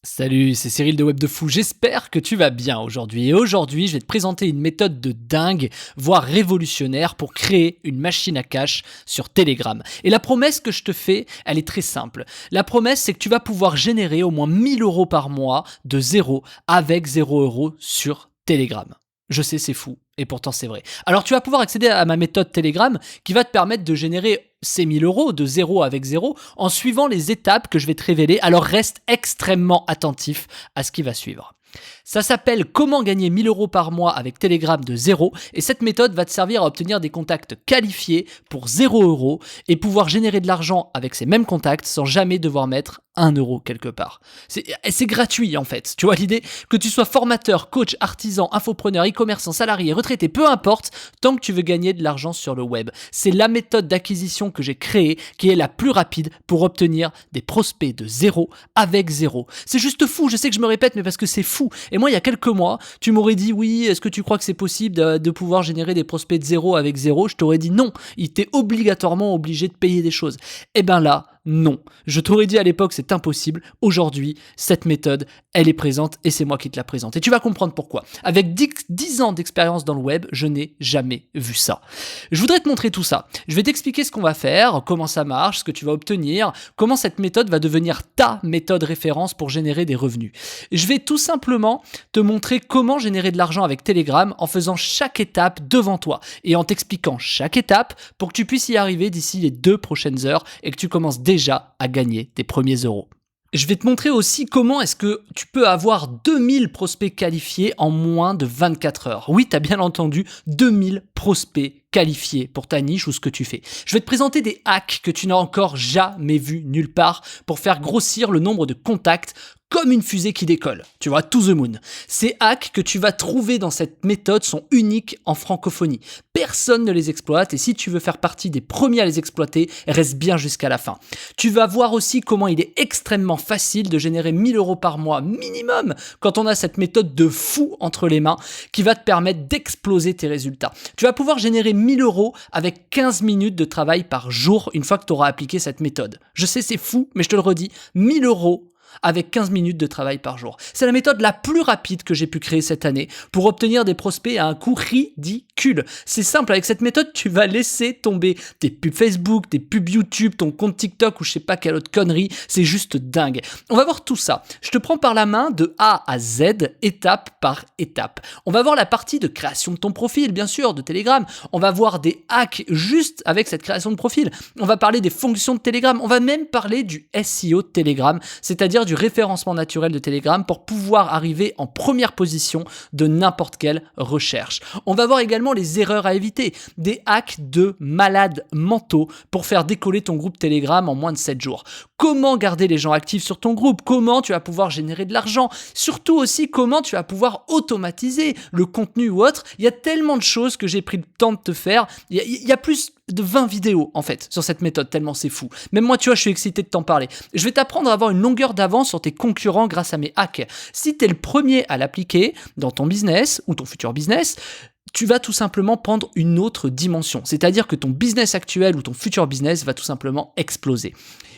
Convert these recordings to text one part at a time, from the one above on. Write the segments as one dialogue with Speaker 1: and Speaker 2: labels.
Speaker 1: Salut, c'est Cyril de Web de Fou, j'espère que tu vas bien aujourd'hui. Et aujourd'hui, je vais te présenter une méthode de dingue, voire révolutionnaire pour créer une machine à cash sur Telegram. Et la promesse que je te fais, elle est très simple. La promesse, c'est que tu vas pouvoir générer au moins 1 000 € par mois de zéro avec 0 € sur Telegram. Je sais, c'est fou, et pourtant c'est vrai. Alors tu vas pouvoir accéder à ma méthode Telegram qui va te permettre de générer ces 1 000 € de zéro avec zéro en suivant les étapes que je vais te révéler. Alors reste extrêmement attentif à ce qui va suivre. Ça s'appelle Comment gagner 1 000 € par mois avec Telegram de zéro, et cette méthode va te servir à obtenir des contacts qualifiés pour 0 € et pouvoir générer de l'argent avec ces mêmes contacts sans jamais devoir mettre 1 € quelque part. C'est gratuit en fait. Tu vois l'idée? Que tu sois formateur, coach, artisan, infopreneur, e-commerçant, salarié, retraité, peu importe, tant que tu veux gagner de l'argent sur le web. C'est la méthode d'acquisition que j'ai créée qui est la plus rapide pour obtenir des prospects de zéro avec zéro. C'est juste fou, je sais que je me répète, mais parce que c'est fou. Et moi, il y a quelques mois, tu m'aurais dit oui, est-ce que tu crois que c'est possible de pouvoir générer des prospects de zéro avec zéro? Je t'aurais dit non, il t'est obligatoirement obligé de payer des choses. Et ben là, non. Je t'aurais dit à l'époque c'est impossible. Aujourd'hui, cette méthode, elle est présente et c'est moi qui te la présente. Et tu vas comprendre pourquoi. Avec 10 ans d'expérience dans le web, je n'ai jamais vu ça. Je voudrais te montrer tout ça. Je vais t'expliquer ce qu'on va faire, comment ça marche, ce que tu vas obtenir, comment cette méthode va devenir ta méthode référence pour générer des revenus. Je vais tout simplement te montrer comment générer de l'argent avec Telegram en faisant chaque étape devant toi et en t'expliquant chaque étape pour que tu puisses y arriver d'ici les 2 prochaines heures et que tu commences déjà à gagner tes premiers euros. Je vais te montrer aussi comment est-ce que tu peux avoir 2000 prospects qualifiés en moins de 24 heures. Oui, tu as bien entendu, 2000 prospects qualifiés pour ta niche ou ce que tu fais. Je vais te présenter des hacks que tu n'as encore jamais vus nulle part pour faire grossir le nombre de contacts comme une fusée qui décolle, tu vois, to the moon. Ces hacks que tu vas trouver dans cette méthode sont uniques en francophonie. Personne ne les exploite et si tu veux faire partie des premiers à les exploiter, reste bien jusqu'à la fin. Tu vas voir aussi comment il est extrêmement facile de générer 1 000 € par mois minimum quand on a cette méthode de fou entre les mains qui va te permettre d'exploser tes résultats. Tu vas pouvoir générer 1 000 € avec 15 minutes de travail par jour une fois que tu auras appliqué cette méthode. Je sais, c'est fou, mais je te le redis, 1 000 € avec 15 minutes de travail par jour. C'est la méthode la plus rapide que j'ai pu créer cette année pour obtenir des prospects à un coût ridicule. C'est simple, avec cette méthode, tu vas laisser tomber tes pubs Facebook, tes pubs YouTube, ton compte TikTok ou je sais pas quelle autre connerie. C'est juste dingue. On va voir tout ça. Je te prends par la main de A à Z, étape par étape. On va voir la partie de création de ton profil, bien sûr, de Telegram. On va voir des hacks juste avec cette création de profil. On va parler des fonctions de Telegram. On va même parler du SEO de Telegram, c'est-à-dire du référencement naturel de Telegram pour pouvoir arriver en première position de n'importe quelle recherche. On va voir également les erreurs à éviter, des hacks de malades mentaux pour faire décoller ton groupe Telegram en moins de 7 jours. Comment garder les gens actifs sur ton groupe, comment tu vas pouvoir générer de l'argent, surtout aussi comment tu vas pouvoir automatiser le contenu ou autre. Il y a tellement de choses que j'ai pris le temps de te faire. Il y a plus de 20 vidéos en fait sur cette méthode, tellement c'est fou. Même moi, tu vois, je suis excité de t'en parler. Je vais t'apprendre à avoir une longueur d'avance sur tes concurrents grâce à mes hacks. Si tu es le premier à l'appliquer dans ton business ou ton futur business, tu vas tout simplement prendre une autre dimension. C'est-à-dire que ton business actuel ou ton futur business va tout simplement exploser.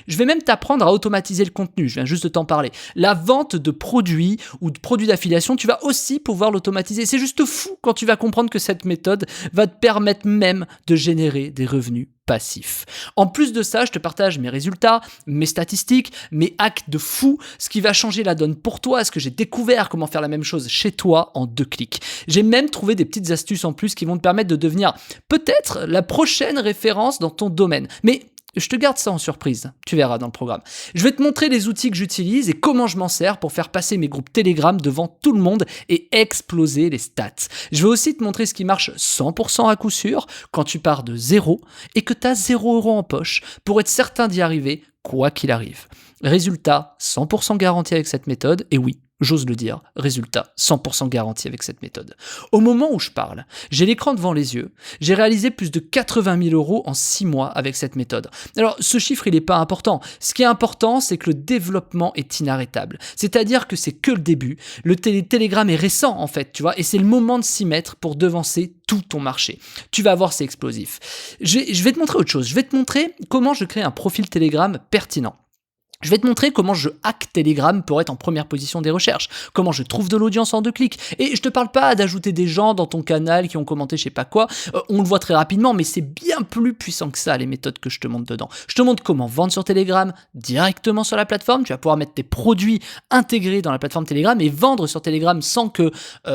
Speaker 1: Je vais même t'apprendre à automatiser le contenu, je viens juste de t'en parler. La vente de produits ou de produits d'affiliation, tu vas aussi pouvoir l'automatiser. C'est juste fou quand tu vas comprendre que cette méthode va te permettre même de générer des revenus passifs. En plus de ça, je te partage mes résultats, mes statistiques, mes hacks de fou, ce qui va changer la donne pour toi, ce que j'ai découvert, comment faire la même chose chez toi en 2 clics. J'ai même trouvé des petites astuces en plus qui vont te permettre de devenir peut-être la prochaine référence dans ton domaine. Mais je te garde ça en surprise, tu verras dans le programme. Je vais te montrer les outils que j'utilise et comment je m'en sers pour faire passer mes groupes Telegram devant tout le monde et exploser les stats. Je vais aussi te montrer ce qui marche 100% à coup sûr quand tu pars de zéro et que tu as 0 € en poche pour être certain d'y arriver quoi qu'il arrive. Résultat 100% garanti avec cette méthode, et oui, j'ose le dire, résultat 100% garanti avec cette méthode. Au moment où je parle, j'ai l'écran devant les yeux, j'ai réalisé plus de 80 000 € en 6 mois avec cette méthode. Alors ce chiffre il n'est pas important, ce qui est important c'est que le développement est inarrêtable, c'est-à-dire que c'est que le début, le Telegram est récent en fait, tu vois, et c'est le moment de s'y mettre pour devancer tout ton marché. Tu vas voir, c'est explosif. Je vais te montrer autre chose, je vais te montrer comment je crée un profil Telegram pertinent. Je vais te montrer comment je hack Telegram pour être en première position des recherches, comment je trouve de l'audience en 2 clics. Et je te parle pas d'ajouter des gens dans ton canal qui ont commenté je sais pas quoi, on le voit très rapidement, mais c'est bien plus puissant que ça les méthodes que je te montre dedans. Je te montre comment vendre sur Telegram directement sur la plateforme, tu vas pouvoir mettre tes produits intégrés dans la plateforme Telegram et vendre sur Telegram sans que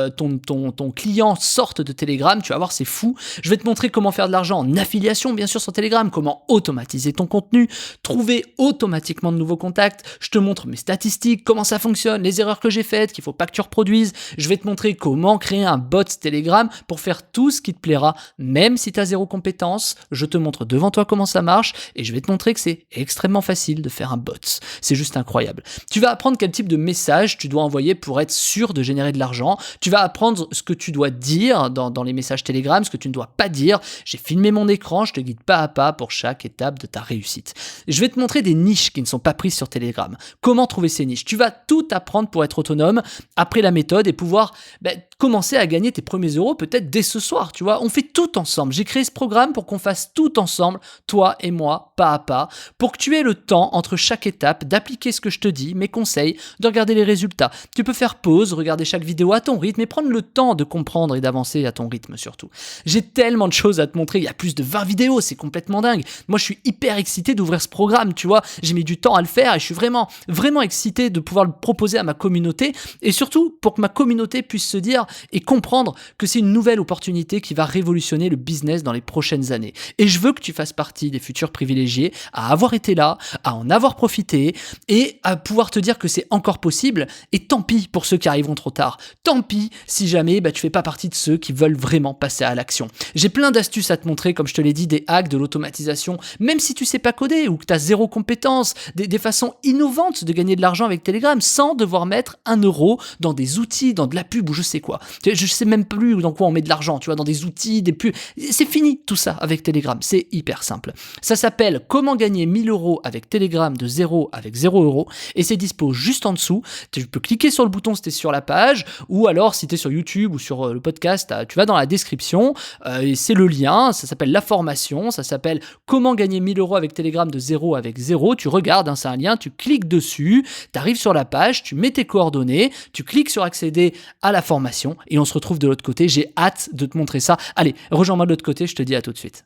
Speaker 1: ton client sorte de Telegram, tu vas voir c'est fou. Je vais te montrer comment faire de l'argent en affiliation bien sûr sur Telegram, comment automatiser ton contenu, trouver automatiquement de nouveaux contacts, je te montre mes statistiques, comment ça fonctionne, les erreurs que j'ai faites, qu'il faut pas que tu reproduises, je vais te montrer comment créer un bot Telegram pour faire tout ce qui te plaira, même si tu as zéro compétence, je te montre devant toi comment ça marche et je vais te montrer que c'est extrêmement facile de faire un bot, c'est juste incroyable. Tu vas apprendre quel type de message tu dois envoyer pour être sûr de générer de l'argent, tu vas apprendre ce que tu dois dire dans les messages Telegram, ce que tu ne dois pas dire, j'ai filmé mon écran, je te guide pas à pas pour chaque étape de ta réussite. Je vais te montrer des niches qui ne sont pas prises sur Telegram. Comment trouver ces niches? Tu vas tout apprendre pour être autonome après la méthode et pouvoir commencer à gagner tes premiers euros peut-être dès ce soir, tu vois. On fait tout ensemble. J'ai créé ce programme pour qu'on fasse tout ensemble, toi et moi, pas à pas, pour que tu aies le temps entre chaque étape d'appliquer ce que je te dis, mes conseils, de regarder les résultats. Tu peux faire pause, regarder chaque vidéo à ton rythme et prendre le temps de comprendre et d'avancer à ton rythme surtout. J'ai tellement de choses à te montrer, il y a plus de 20 vidéos, c'est complètement dingue. Moi, je suis hyper excité d'ouvrir ce programme, tu vois. J'ai mis du temps à le faire et je suis vraiment excité de pouvoir le proposer à ma communauté et surtout pour que ma communauté puisse se dire et comprendre que c'est une nouvelle opportunité qui va révolutionner le business dans les prochaines années. Et je veux que tu fasses partie des futurs privilégiés à avoir été là, à en avoir profité et à pouvoir te dire que c'est encore possible et tant pis pour ceux qui arriveront trop tard. Tant pis si jamais tu fais pas partie de ceux qui veulent vraiment passer à l'action. J'ai plein d'astuces à te montrer, comme je te l'ai dit, des hacks, de l'automatisation, même si tu sais pas coder ou que tu as zéro compétence, des façons innovantes de gagner de l'argent avec Telegram sans devoir mettre 1 € dans des outils, dans de la pub ou je sais quoi. Je sais même plus dans quoi on met de l'argent, tu vois, dans des outils, des pubs. C'est fini tout ça avec Telegram, c'est hyper simple. Ça s'appelle Comment gagner 1000 € avec Telegram de 0 avec 0 € et c'est dispo juste en dessous. Tu peux cliquer sur le bouton si tu es sur la page ou alors si tu es sur YouTube ou sur le podcast, tu vas dans la description et c'est le lien, ça s'appelle la formation, ça s'appelle Comment gagner 1000 € avec Telegram de 0 avec 0. Tu regardes, c'est un lien, tu cliques dessus, tu arrives sur la page, tu mets tes coordonnées, tu cliques sur accéder à la formation et on se retrouve de l'autre côté. J'ai hâte de te montrer ça. Allez, rejoins-moi de l'autre côté, je te dis à tout de suite.